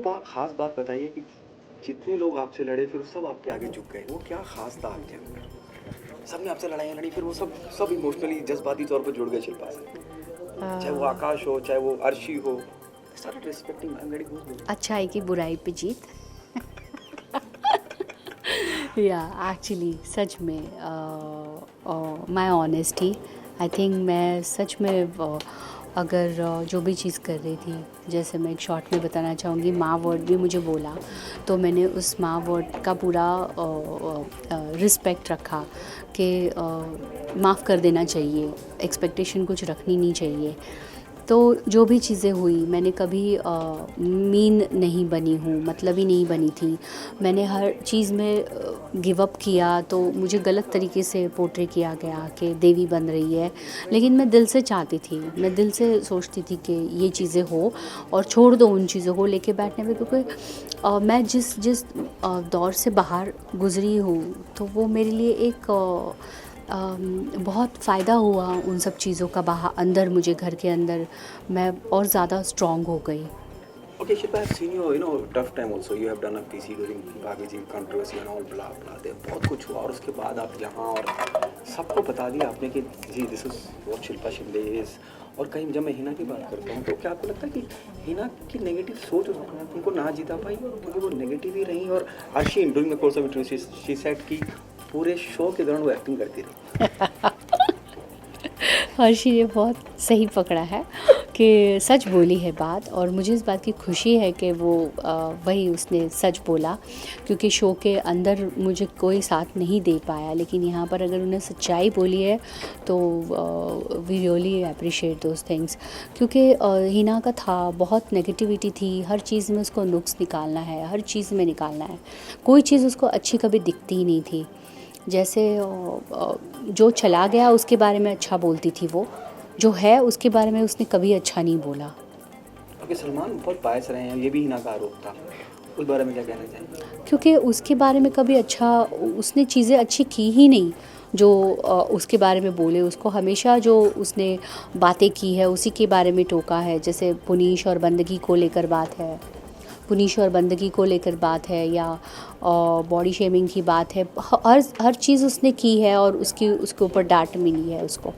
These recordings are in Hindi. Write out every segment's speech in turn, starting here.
खास बात बताइए कि जितने लोग आपसे लड़े फिर सब आपके आगे झुक गए, वो क्या खास था आपके अंदर? सबने आपसे लड़ाइयाँ लड़ी, फिर वो सब सब इमोशनली जज्बाती तौर पर जुड़ गए शिल्पा से। चाहे वो आकाश हो, चाहे वो अर्शी हो, started respecting. I am getting goosebumps. अच्छाई की बुराई पे जीत। या एक्चुअली सच में माय ऑनेस्टी, आई थिंक मैं सच में अगर जो भी चीज़ कर रही थी, जैसे मैं एक शॉर्ट में बताना चाहूँगी, माँ वर्ड भी मुझे बोला तो मैंने उस माँ वर्ड का पूरा रिस्पेक्ट रखा कि माफ़ कर देना चाहिए, एक्सपेक्टेशन कुछ रखनी नहीं चाहिए। तो जो भी चीज़ें हुई, मैंने कभी मीन नहीं बनी हूँ, मतलबी नहीं बनी थी। मैंने हर चीज़ में गिव अप किया तो मुझे गलत तरीके से पोर्ट्रे किया गया कि देवी बन रही है, लेकिन मैं दिल से चाहती थी, मैं दिल से सोचती थी कि ये चीज़ें हो और छोड़ दो उन चीज़ों को लेके बैठने में, क्योंकि मैं जिस जिस दौर से बाहर गुज़री हूँ तो वो मेरे लिए एक बहुत फ़ायदा हुआ उन सब चीज़ों का। बाहर अंदर मुझे घर के अंदर मैं और ज़्यादा स्ट्रॉन्ग हो गई। Okay, Shilpa, I've seen you, tough time also. You have done a PC during बागी जी controversy and all blah blah. दे बहुत कुछ हुआ और उसके बाद आप यहाँ और सबको बता दिया आपने कि जी this is what Shilpa Shinde is। और कहीं जब मैं हिना की बात करता हूँ तो क्या आपको लगता है कि हिना की नेगेटिव सोच उनको ना जीता पाई क्योंकि वो नेगेटिव ही रही? और Arshi during the course of interview she said कि पूरे शो के दौरान वो एक्टिंग करती रही। हर्षी ने बहुत सही पकड़ा है कि सच बोली है बात, और मुझे इस बात की खुशी है कि वो वही उसने सच बोला, क्योंकि शो के अंदर मुझे कोई साथ नहीं दे पाया, लेकिन यहाँ पर अगर उन्हें सच्चाई बोली है तो we really appreciate those things. क्योंकि हिना का था, बहुत नेगेटिविटी थी, हर चीज़ में उसको नुक्स निकालना है, हर चीज़ में निकालना है, कोई चीज़ उसको अच्छी कभी दिखती ही नहीं थी। जैसे जो चला गया उसके बारे में अच्छा बोलती थी वो, जो है उसके बारे में उसने कभी अच्छा नहीं बोला। ओके, सलमान बहुत बायस रहे हैं, ये भी हिना का आरोप था, उस बारे में क्या कहना चाहेंगे? क्योंकि उसके बारे में कभी अच्छा, उसने चीज़ें अच्छी की ही नहीं जो उसके बारे में बोले। उसको हमेशा जो उसने बातें की है उसी के बारे में टोका है। जैसे पुनीश और बंदगी को लेकर बात है, पुनीश और बंदगी को लेकर बात है, या बॉडी शेमिंग की बात है, हर चीज़ उसने की है और उसके ऊपर डांट मिली है उसको।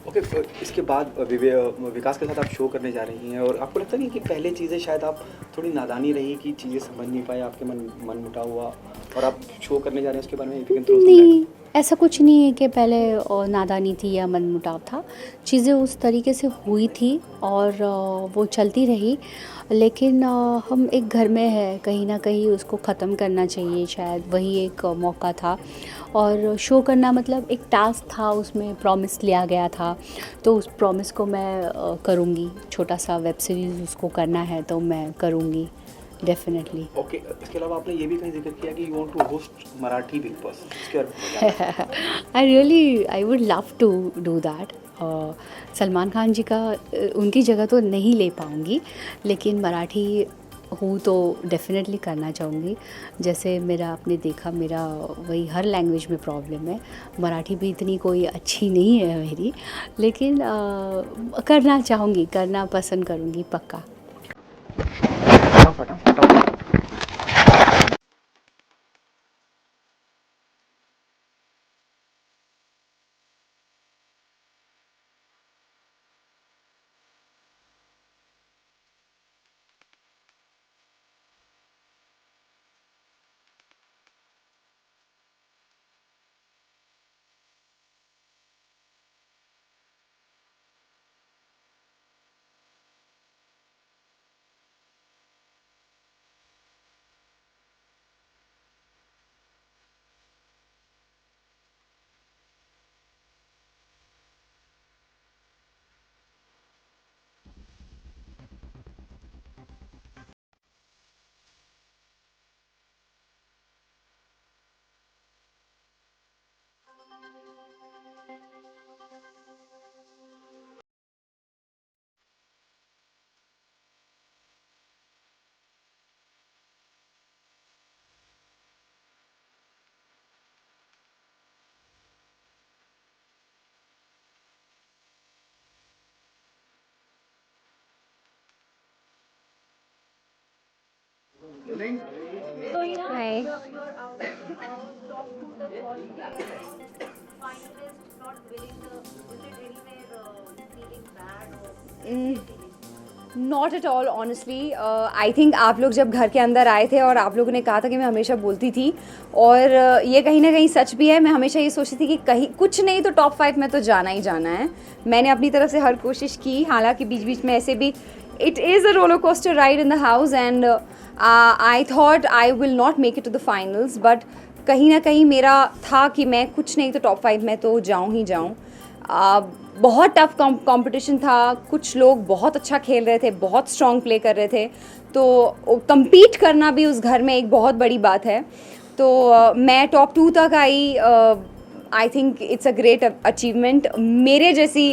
ओके, इसके बाद विकास के साथ आप शो करने जा रही हैं और आपको लगता नहीं है कि पहले चीज़ें शायद आप थोड़ी नादानी रही कि चीज़ें समझ नहीं पाए, आपके मन मुटाव हुआ और आप शो करने जा रहे हैं उसके बारे में, if you can throw some light. नहीं, ऐसा कुछ नहीं है कि पहले नादानी थी या मनमुटाव था। चीज़ें उस तरीके से हुई थी और वो चलती रही, लेकिन हम एक घर में हैं, कहीं न कहीं उसको ख़त्म करना चाहिए, शायद वही एक मौका था। और शो करना मतलब एक टास्क था, उसमें प्रॉमिस लिया गया था, तो उस प्रॉमिस को मैं करूँगी। छोटा-सा वेब सीरीज़ उसको करना है तो मैं करूँगी डेफ़िनेटली। ओके, इसके अलावा आपने ये भी कहीं जिक्र किया कि you want to host Marathi Bigg Boss, इसके बारे में जानना चाहूँगा। I would love to do that. Salman Khan ji का उनकी जगह तो नहीं ले पाऊँगी, लेकिन मराठी हूँ तो डेफ़िनेटली करना चाहूँगी। जैसे मेरा आपने देखा, मेरा वही हर लैंग्वेज में प्रॉब्लम है, मराठी भी इतनी कोई अच्छी नहीं है मेरी, लेकिन करना चाहूँगी, करना पसंद करूँगी पक्का। Hi. Not at all honestly. I think आप लोग जब घर के अंदर आए थे और आप लोगों ने कहा था कि मैं हमेशा बोलती थी, और ये कहीं ना कहीं सच भी है। मैं हमेशा ये सोचती थी कि कहीं कुछ नहीं तो टॉप 5 में तो जाना ही जाना है। मैंने अपनी तरफ से हर कोशिश की, हालांकि बीच बीच में ऐसे भी it is a roller coaster ride in the house, and I thought I will not make it to the finals, but कहीं ना कहीं मेरा था कि मैं कुछ नहीं तो टॉप 5 में तो जाऊँ ही जाऊँ। बहुत टफ कंपटीशन था, कुछ लोग बहुत अच्छा खेल रहे थे, बहुत स्ट्रॉन्ग प्ले कर रहे थे, तो compete करना भी उस घर में एक बहुत बड़ी बात है। तो मैं टॉप 2 तक आई। I think it's a great achievement मेरे जैसी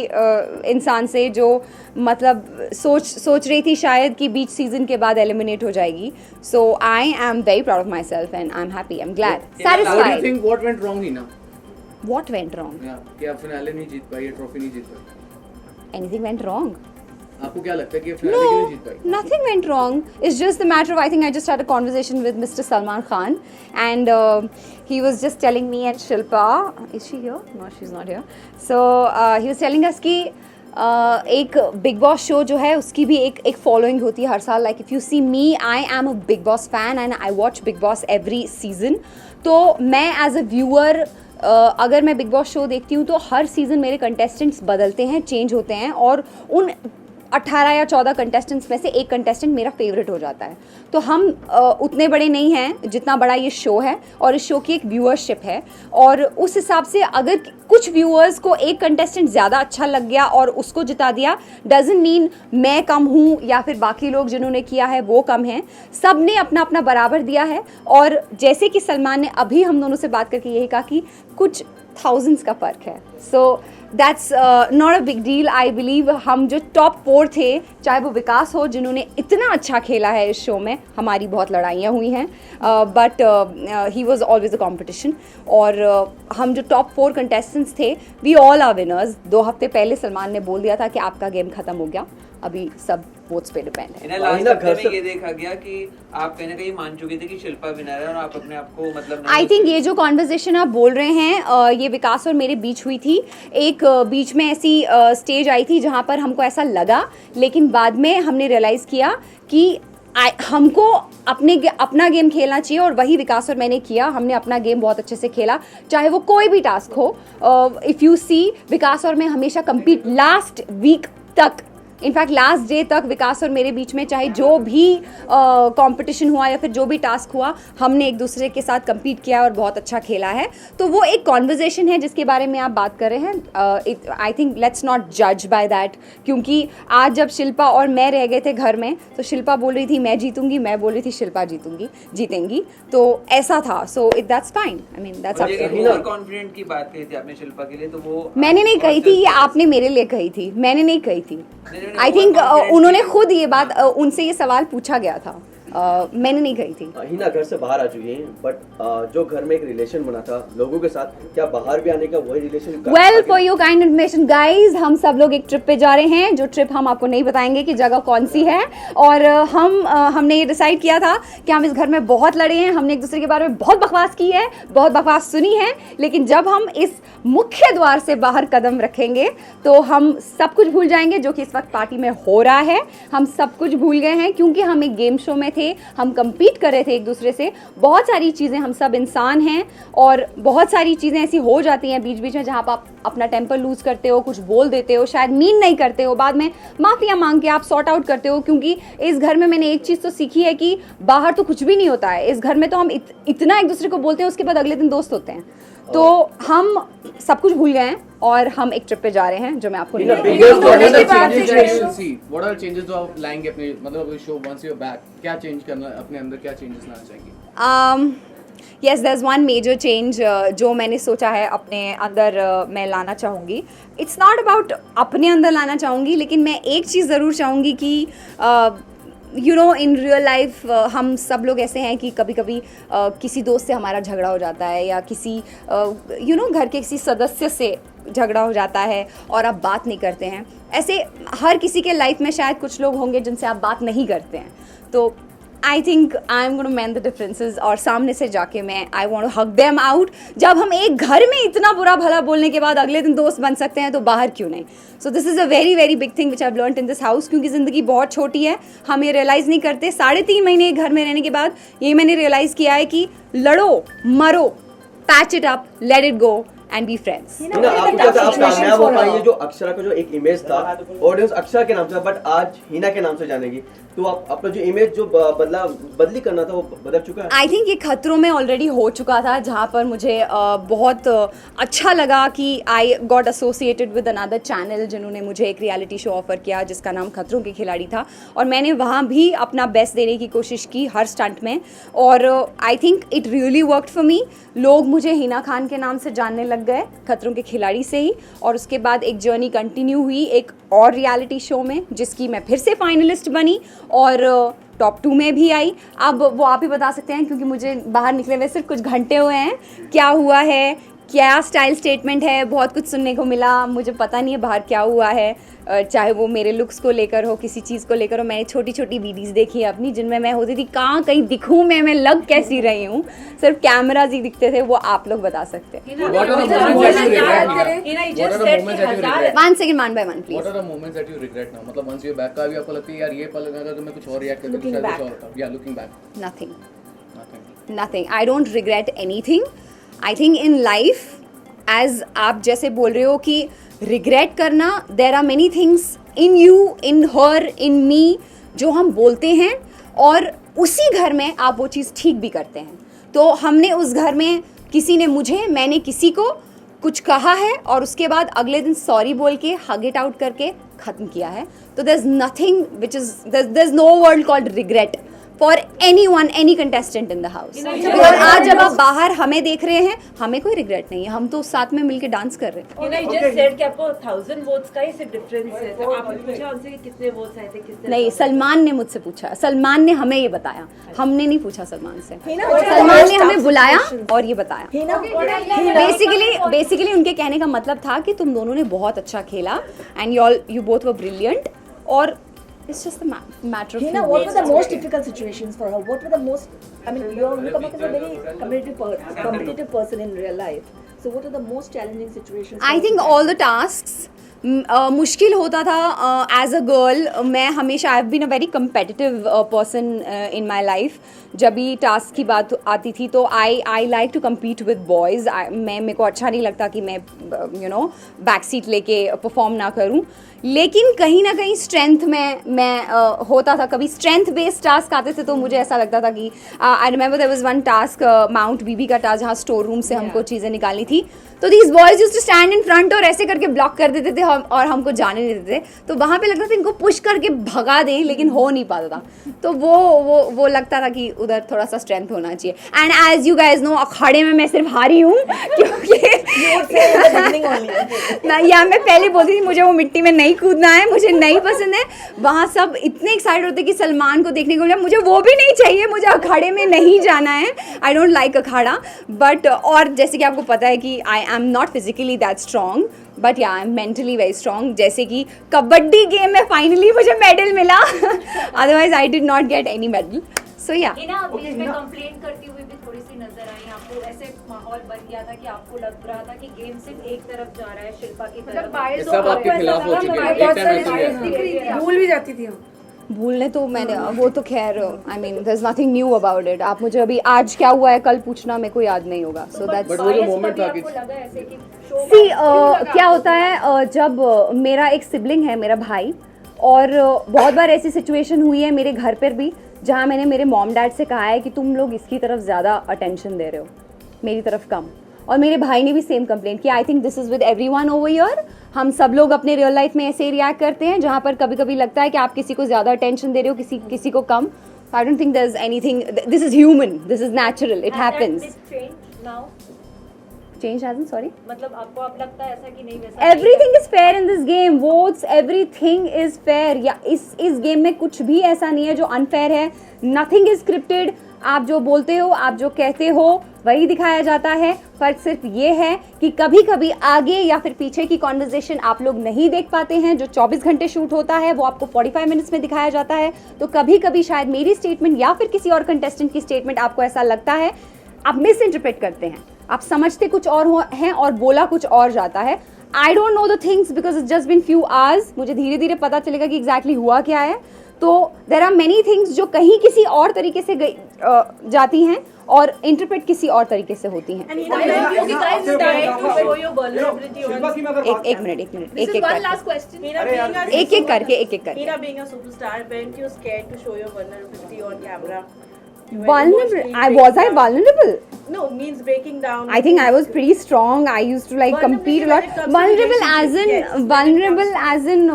इंसान से, जो मतलब सोच रही थी शायद कि बीच सीजन के बाद एलिमिनेट हो जाएगी। So I am very proud of myself and I am happy, I am glad, satisfied. What went wrong, Hina? What went wrong? कि आप फिनाले नहीं जीत पाई, ये ट्रॉफी नहीं जीत पाई। Anything went wrong? आपको क्या लगता है कि फिनाले क्यों नहीं जीत No, pi? nothing went wrong. It's just the matter of, I think I just had a conversation with Mr. Salman Khan, and he was just telling me and Shilpa, is she here? No, she's not here. So he was telling us कि एक बिग बॉस शो जो है उसकी भी एक फॉलोइंग होती है हर साल। Like if you see me, I am a Bigg Boss fan and I watch Bigg Boss every season. तो मैं एज अ व्यूअर अगर मैं बिग बॉस शो देखती हूँ तो हर सीज़न मेरे कंटेस्टेंट्स बदलते हैं, चेंज होते हैं, और उन 18 या 14 कंटेस्टेंट्स में से एक कंटेस्टेंट मेरा फेवरेट हो जाता है। तो हम उतने बड़े नहीं हैं जितना बड़ा ये शो है, और इस शो की एक व्यूअरशिप है, और उस हिसाब से अगर कुछ व्यूअर्स को एक कंटेस्टेंट ज़्यादा अच्छा लग गया और उसको जिता दिया, डजंट मीन मैं कम हूँ या फिर बाकी लोग जिन्होंने किया है वो कम हैं। सब ने अपना अपना बराबर दिया है, और जैसे कि सलमान ने अभी हम दोनों से बात करके यही कहा कि कुछ थाउजेंड्स का फ़र्क है। So that's not a big deal. I believe हम जो टॉप 4 थे, चाहे वो विकास हो जिन्होंने इतना अच्छा खेला है इस शो में, हमारी बहुत लड़ाइयाँ हुई हैं, but he was always a competition, और हम जो टॉप 4 कंटेस्टेंट्स थे, वी ऑल आर विनर्स। 2 हफ्ते पहले सलमान ने बोल दिया था कि आपका गेम खत्म हो गया, अभी सब वोट्स पे डिपेंड है। लास्ट हफ्ते में ये देखा गया कि आप कहीं ना कहीं मान चुके थे कि शिल्पा विनर है, और आप अपने आप को मतलब आई थिंक ये जो कॉन्वर्जेशन आप बोल रहे हैं, ये विकास और मेरे बीच हुई थी। एक बीच में ऐसी स्टेज आई थी जहाँ पर हमको ऐसा लगा, लेकिन बाद में हमने रियलाइज़ किया कि हमको अपना गेम खेलना चाहिए, और वही विकास और मैंने किया। हमने अपना गेम बहुत अच्छे से खेला, चाहे वो कोई भी टास्क हो। इफ़ यू सी, विकास और मैं हमेशा कम्पीट लास्ट वीक तक, इनफैक्ट लास्ट डे तक विकास और मेरे बीच में चाहे जो भी कंपटीशन हुआ या फिर जो भी टास्क हुआ, हमने एक दूसरे के साथ compete किया और बहुत अच्छा खेला है। तो वो एक कॉन्वर्जेशन है जिसके बारे में आप बात कर रहे हैं। आई थिंक लेट्स नॉट जज बाय दैट, क्योंकि आज जब शिल्पा और मैं रह गए थे घर में, तो शिल्पा बोल रही थी मैं जीतूंगी, मैं बोल रही थी शिल्पा जीतेंगी, तो ऐसा था। So that's fine, I mean that's over confident की बात कही थी आपने शिल्पा के लिए, तो वो मैंने नहीं कही थी, ये आपने मेरे लिए कही थी, मैंने नहीं कही थी। आई थिंक उन्होंने खुद ये बात, उनसे ये सवाल पूछा गया था, मैंने नहीं कही थी। हिना घर से बाहर आ चुकी हैं, बट जो घर में एक रिलेशन बना था लोगों के साथ, क्या बाहर भी आने का वही relation? Well, for your kind information guys, हम सब लोग एक ट्रिप पे जा रहे हैं, जो ट्रिप हम आपको नहीं बताएंगे कि जगह कौन सी है। और हमने ये डिसाइड किया था कि हम इस घर में बहुत लड़े हैं, हमने एक दूसरे के बारे में बहुत बकवास की है, बहुत बकवास सुनी है, लेकिन जब हम इस मुख्य द्वार से बाहर कदम रखेंगे तो हम सब कुछ भूल जाएंगे जो कि इस वक्त पार्टी में हो रहा है। हम सब कुछ भूल गए हैं, क्योंकि हम एक गेम शो में थे, हम compete कर रहे थे एक दूसरे से। बहुत सारी चीज़ें, हम सब इंसान हैं, और बहुत सारी चीज़ें ऐसी हो जाती हैं बीच बीच में जहाँ पर आप अपना टेम्पर लूज़ करते हो, कुछ बोल देते हो, शायद मीन नहीं करते हो, बाद में माफ़िया मांग के आप सॉर्ट आउट करते हो। क्योंकि इस घर में मैंने एक चीज़ तो सीखी है कि बाहर तो कुछ भी नहीं होता है, इस घर में तो हम इतना एक दूसरे को बोलते हैं, उसके बाद अगले दिन दोस्त होते हैं। तो हम सब कुछ भूल गए हैं और हम एक ट्रिप पे जा रहे हैं जो मैं आपको नहीं What are changes जो आप लाएंगे अपने, मतलब शो once you're back, क्या चेंज करना अपने अंदर, क्या चेंजेस लाना चाहेंगे? Yes, there is one major change जो मैंने सोचा है अपने अंदर मैं लाना चाहूँगी। इट्स नॉट अबाउट अपने अंदर लाना चाहूँगी, लेकिन मैं एक चीज़ ज़रूर चाहूँगी कि you know, in real life हम सब लोग ऐसे हैं कि कभी कभी किसी दोस्त से हमारा झगड़ा हो जाता है, या किसी यू नो घर के किसी सदस्य से झगड़ा हो जाता है और आप बात नहीं करते हैं। ऐसे हर किसी के लाइफ में शायद कुछ लोग होंगे जिनसे आप बात नहीं करते हैं। तो I think I'm going to mend the differences और सामने से जाके मैं I want to hug them out. जब हम एक घर में इतना बुरा भला बोलने के बाद अगले दिन दोस्त बन सकते हैं तो बाहर क्यों नहीं. So this is a very very big thing which I've learned in this house क्योंकि ज़िंदगी बहुत छोटी है, हम ये रियलाइज़ नहीं करते. 3.5 महीने एक घर में रहने के बाद ये मैंने रियलाइज़ किया है कि लड़ो मरो, patch it up, let it go and be friends. आपको क्या था, आप कामयाब हो पाई, जो अक्षरा का जो एक इमेज था ऑडियंस अक्षरा के नाम से, बट आज हिना के नाम से जानेगी, तो आप अपना जो इमेज जो बदली करना था वो बदल चुका है. आई थिंक ये खतरों में ऑलरेडी हो चुका था, जहाँ पर मुझे बहुत अच्छा लगा कि I got associated with another channel जिन्होंने मुझे एक रियलिटी शो ऑफर किया जिसका नाम खतरों के खिलाड़ी था, और मैंने वहाँ भी अपना बेस्ट देने की कोशिश की हर स्टंट में, और I think it really worked for me. लोग मुझे हिना खान के नाम से जानने लग गए खतरों के खिलाड़ी से ही, और उसके बाद एक जर्नी कंटिन्यू हुई एक और रियलिटी शो में जिसकी मैं फिर से फाइनलिस्ट बनी और टॉप 2 में भी आई. अब वो आप ही बता सकते हैं क्योंकि मुझे बाहर निकले हुए सिर्फ कुछ घंटे हुए हैं, क्या हुआ है, क्या स्टाइल स्टेटमेंट है, बहुत कुछ सुनने को मिला. मुझे पता नहीं है बाहर क्या हुआ है, चाहे वो मेरे लुक्स को लेकर हो, किसी चीज़ को लेकर हो. मैंने छोटी छोटी वीडियोज़ देखी है अपनी जिनमें मैं होती थी कहाँ कहीं दिखूँ मैं लग कैसी रही हूँ, सिर्फ कैमराज ही दिखते थे, वो आप लोग बता सकते हैं. 1 second मान by one please. What are the moments that you regret now? मतलब once you're back का भी आपको लगता है यार ये पल अगर मैं कुछ और रिएक्ट करता तो शायद कुछ और होता. Yeah, looking back. Nothing. I don't regret anything. I think in life, as आप जैसे बोल रहे हो कि regret करना, there are many things in you, in her, in me जो हम बोलते हैं और उसी घर में आप वो चीज़ ठीक भी करते हैं. तो हमने उस घर में किसी ने मुझे, मैंने किसी को कुछ कहा है और उसके बाद अगले दिन सॉरी बोल के हग इट आउट करके ख़त्म किया है. तो there's nothing which is there's no word called regret for anyone, any contestant in the house. और आज जब आप बाहर हमें देख रहे हैं, हमें कोई रिग्रेट नहीं है, हम तो साथ में मिलके डांस कर रहे हैं. You just said कि आपको 1000 वोट्स का ही सिर्फ डिफरेंस है, तो आपने पूछा उनसे कि कितने वोट्स आए थे, कितने नहीं, सलमान ने मुझसे पूछा, सलमान ने हमें ये बताया, हमने नहीं पूछा सलमान से. सलमान ने हमें बुलाया और ये बताया. बेसिकली उनके कहने का मतलब था कि तुम दोनों ने बहुत अच्छा खेला and you both were brilliant, और it's just a matter of Hina, what were the most difficult situations for her? What were the most, I mean, you come up as a very competitive person in real life. So what are the most challenging situations? I think all the tasks मुश्किल होता था. एज अ गर्ल मैं हमेशा I have been a very competitive person in my life. जब भी टास्क की बात आती थी तो I like to compete with boys. मेरे को अच्छा नहीं लगता कि मैं बैक सीट लेके परफॉर्म ना करूं, लेकिन कहीं ना कहीं स्ट्रेंथ में मैं होता था. कभी स्ट्रेंथ बेस्ड टास्क आते थे तो मुझे ऐसा लगता था कि I remember there was one task, mount BB का टास्क, जहाँ स्टोर रूम से हमको चीज़ें निकाली थी. तो these boys used to stand in front और ऐसे करके ब्लॉक कर देते थे और हमको जाने नहीं देते थे. तो वहाँ पे लगता था इनको पुश करके भगा दें, लेकिन हो नहीं पाता था. तो वो लगता था कि उधर थोड़ा सा स्ट्रेंथ होना चाहिए. And as you guys know, अखाड़े में मैं सिर्फ हारी हूँ क्योंकि या मैं पहले बोलती थी मुझे वो मिट्टी में नहीं कूदना है, मुझे नहीं पसंद है. वहाँ सब इतने एक्साइटेड होते कि सलमान को देखने को मिला, मुझे वो भी नहीं चाहिए, मुझे अखाड़े में नहीं जाना है. आई डोंट लाइक अखाड़ा. बट और जैसे कि आपको पता है कि I am not physically that strong, but yeah I am mentally very strong. जैसे कि कबड्डी गेम में फाइनली मुझे मेडल मिला, otherwise I did not get any medal. So yeah बीच में कंप्लेंट करती हुई भी थोड़ी सी नजर आई. आपको ऐसे माहौल बन गया था कि आपको लग रहा था कि गेम सिर्फ एक तरफ जा रहा है, शिल्पा की तरफ. सब आपके खिलाफ हो चुके हैं, एक टाइम ऐसे भूल भी जाती थी हम. भूलने तो मैंने वो तो खैर I mean there is nothing new about it. आप मुझे अभी आज क्या हुआ है कल पूछना, मेरे को याद नहीं होगा. सो दैट्स बट वो जो मोमेंट था कि सी क्या होता है जब मेरा एक सिबलिंग है, मेरा भाई, और बहुत बार ऐसी सिचुएशन हुई है मेरे घर पर भी जहाँ मैंने मेरे मॉम डैड से कहा है कि तुम लोग इसकी तरफ ज़्यादा अटेंशन दे रहे हो, मेरी तरफ कम. और मेरे भाई ने भी सेम कंप्लेंट किया. I think this is with everyone over here. हम सब लोग अपने रियल लाइफ में ऐसे ही रिएक्ट करते हैं जहाँ पर कभी कभी लगता है कि आप किसी को ज़्यादा अटेंशन दे रहे हो, किसी को कम. I don't think there is anything, this is human, this is natural, it happens. Change hasn't, sorry, मतलब आपको अब लगता है ऐसा कि नहीं वैसा? Everything is fair in this game. Votes, everything is fair. या इस गेम में कुछ भी ऐसा नहीं है जो अनफेयर है. Nothing is scripted. आप जो बोलते हो, आप जो कहते हो, वही दिखाया जाता है. फ़र्क सिर्फ ये है कि कभी कभी आगे या फिर पीछे की कॉन्वर्जेशन आप लोग नहीं देख पाते हैं। जो 24 घंटे शूट होता है वो आपको 45 मिनट्स में दिखाया जाता है। तो कभी कभी शायद मेरी स्टेटमेंट या फिर किसी और कंटेस्टेंट की स्टेटमेंट आपको ऐसा लगता है, आप मिस इंटरप्रेट करते हैं, आप समझते कुछ और हैं और बोला कुछ और जाता है। I don't know the things because it's just been few hours. मुझे धीरे धीरे पता चलेगा कि एग्जैक्टली हुआ क्या है। तो देर आर मेनी थिंग्स जो कहीं किसी और तरीके से जाती हैं और इंटरप्रेट किसी और तरीके से होती हैं। And Hina, you guys tried to show your vulnerability on. एक minute This is one last question. Hina, एक एक करके Hina being a superstar, weren't you scared to show your vulnerability on camera? Vulnerable? Was I vulnerable? No, means breaking down. I think I was pretty strong. I used to like compete a lot. Vulnerable as in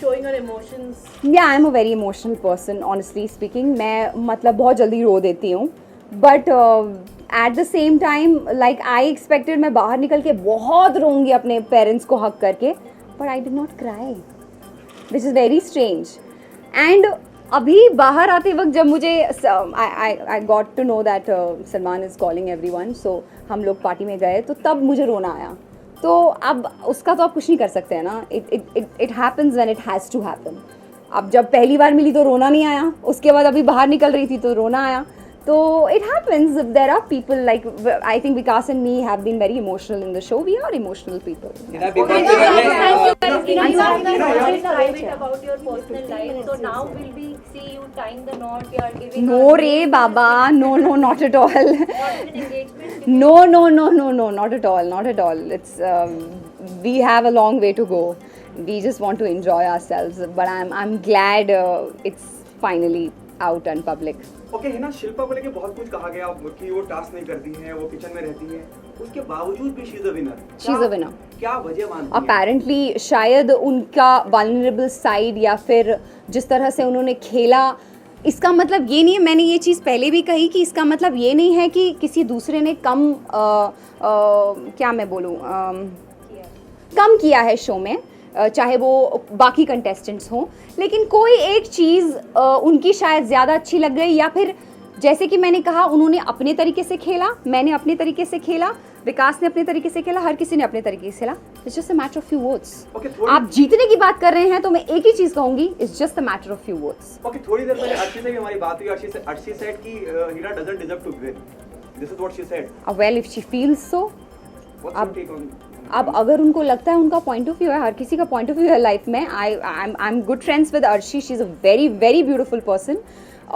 showing your emotions. Yeah, I'm a very emotional person, honestly speaking. मैं मतलब बहुत जल्दी रो देती हूँ. But at the same time, like I expected मैं बाहर निकल के बहुत रोऊंगी अपने parents को हक करके. But I did not cry, which is very strange. And अभी बाहर आते वक्त जब मुझे I got to know that Salman is calling everyone, so हम लोग पार्टी में गए तो तब मुझे रोना आया. तो अब उसका तो आप कुछ नहीं कर सकते हैं ना. It happens when it has to happen. अब जब पहली बार मिली तो रोना नहीं आया, उसके बाद अभी बाहर निकल रही थी तो रोना आया. So it happens. There are people like I think Vikas and me have been very emotional in the show. We are emotional people. Thank you guys. Private about your personal life. So now will we see you tying the knot? You are giving. No, Re Baba. No, not at all. Engagement. No, not at all. Not at all. It's we have a long way to go. We just want to enjoy ourselves. But I'm glad it's finally out and public. Okay है ना, शिल्पा को लेके बहुत कुछ कहा गया कि वो टास्क नहीं करती है, वो किचन में रहती है, उसके बावजूद भी she is a winner. She is a winner. क्या वजह मानती हैं? अपेरेंटली शायद उनका वल्नरेबल साइड या फिर जिस तरह से उन्होंने खेला, इसका मतलब ये नहीं है, मैंने ये चीज़ पहले भी कही कि इसका मतलब ये नहीं है कि किसी दूसरे ने कम क्या मैं बोलूँ कम किया है शो में, चाहे वो बाकी कंटेस्टेंट्स हों, लेकिन कोई एक चीज़ उनकी शायद ज़्यादा अच्छी लग गई, या फिर जैसे कि मैंने कहा उन्होंने अपने तरीके से खेला, मैंने अपने तरीके से खेला, विकास ने अपने तरीके से खेला, हर किसी ने अपने तरीके से खेला. It's just a matter of few votes. आप जीतने की बात कर रहे हैं तो मैं एक ही चीज़ कहूँगी, it's just a matter of few votes. Okay, थोड़ी देर पहले अर्शी से भी हमारी बात हुई. अर्शी सेड कि Hina doesn't deserve to win. This is what she said. Well if she feels so. अब अगर उनको लगता है, उनका पॉइंट ऑफ व्यू है, हर किसी का पॉइंट ऑफ व्यू है लाइफ में. I am good friends with Arshi. She is a very very beautiful person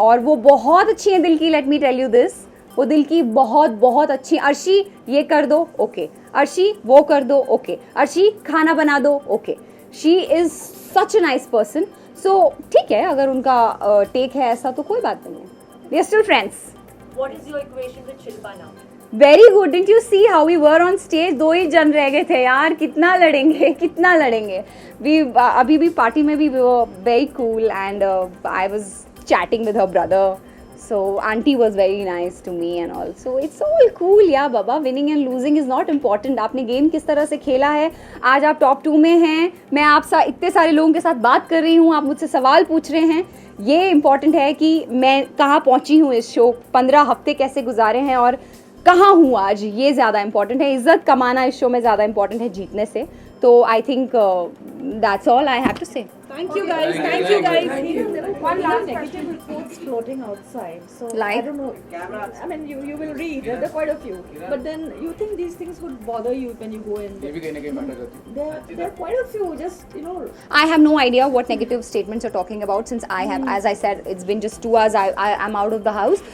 और वो बहुत अच्छी है दिल की. Let me tell you this, वो दिल की बहुत बहुत अच्छी. अर्शी ये कर दो, ओके. अर्शी वो कर दो, ओके. अर्शी खाना बना दो, okay. She is such a nice person. So ठीक है, अगर उनका टेक है ऐसा तो कोई बात नहीं है. We are still friends. What is your equation with Shilpa now? Very good. Didn't you see how we were on stage? 2 ही जन रह गए थे यार. कितना लड़ेंगे, कितना लड़ेंगे. वी अभी भी पार्टी में भी very cool and I was chatting with her brother. So auntie was very nice to me and all. So it's all cool, yeah Baba. Winning and losing is not important. आपने गेम किस तरह से खेला है. आज आप टॉप 2 में हैं, मैं आप इतने सारे लोगों के साथ बात कर रही हूँ, आप मुझसे सवाल पूछ रहे हैं. ये इम्पॉर्टेंट है कि मैं कहाँ पहुँची हूँ इस शो, 15 हफ्ते कैसे गुजारे हैं और कहाँ हूँ आज. ये ज़्यादा इम्पॉर्टेंट है. इज्जत कमाना इस शो में ज़्यादा इम्पॉर्टेंट है जीतने से. तो I think that's all I have to say. Thank you guys. Thank you guys. One last negative reports floating outside. So Like? I don't know. I mean, you will read. There are quite a few. But then you think these things would bother you when you go in. ये भी कहीं ना कहीं मैटर करती है. There are quite a few. Just I have no idea what negative statements you're talking about since I have, as I said, it's been just 2 hours. I'm out of the house.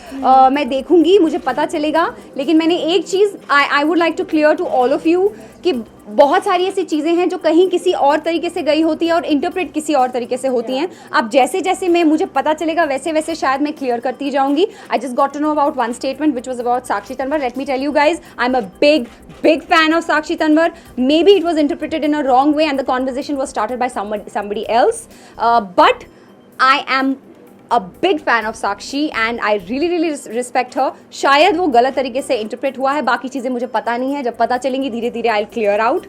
मैं देखूंगी, मुझे पता चलेगा. लेकिन मैंने एक चीज़ I would like to clear to all of you कि बहुत सारी ऐसी चीज़ें हैं जो कहीं किसी और तरीके से गई होती है और इंटरप्रेट किसी और तरीके से होती हैं. अब जैसे जैसे मैं मुझे पता चलेगा वैसे वैसे शायद मैं क्लियर करती जाऊंगी. I just got to know about one statement which was about Sakshi Tanwar. Let me tell you guys, I am a big fan of Sakshi Tanwar. Maybe it was interpreted in a wrong way and the conversation was started by somebody else. But I am a big fan of Sakshi and I really respect her. शायद वो गलत तरीके से इंटरप्रेट हुआ है, बाकी चीज़ें मुझे पता नहीं है. जब पता चलेंगी धीरे धीरे आई क्लियर आउट.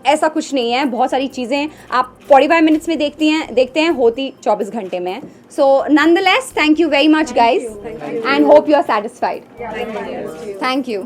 ऐसा कुछ नहीं है. बहुत सारी चीज़ें आप 45 मिनट्स में देखते हैं होती 24 घंटे में. सो nonetheless, thank you very much guys and hope you are satisfied. Thank you.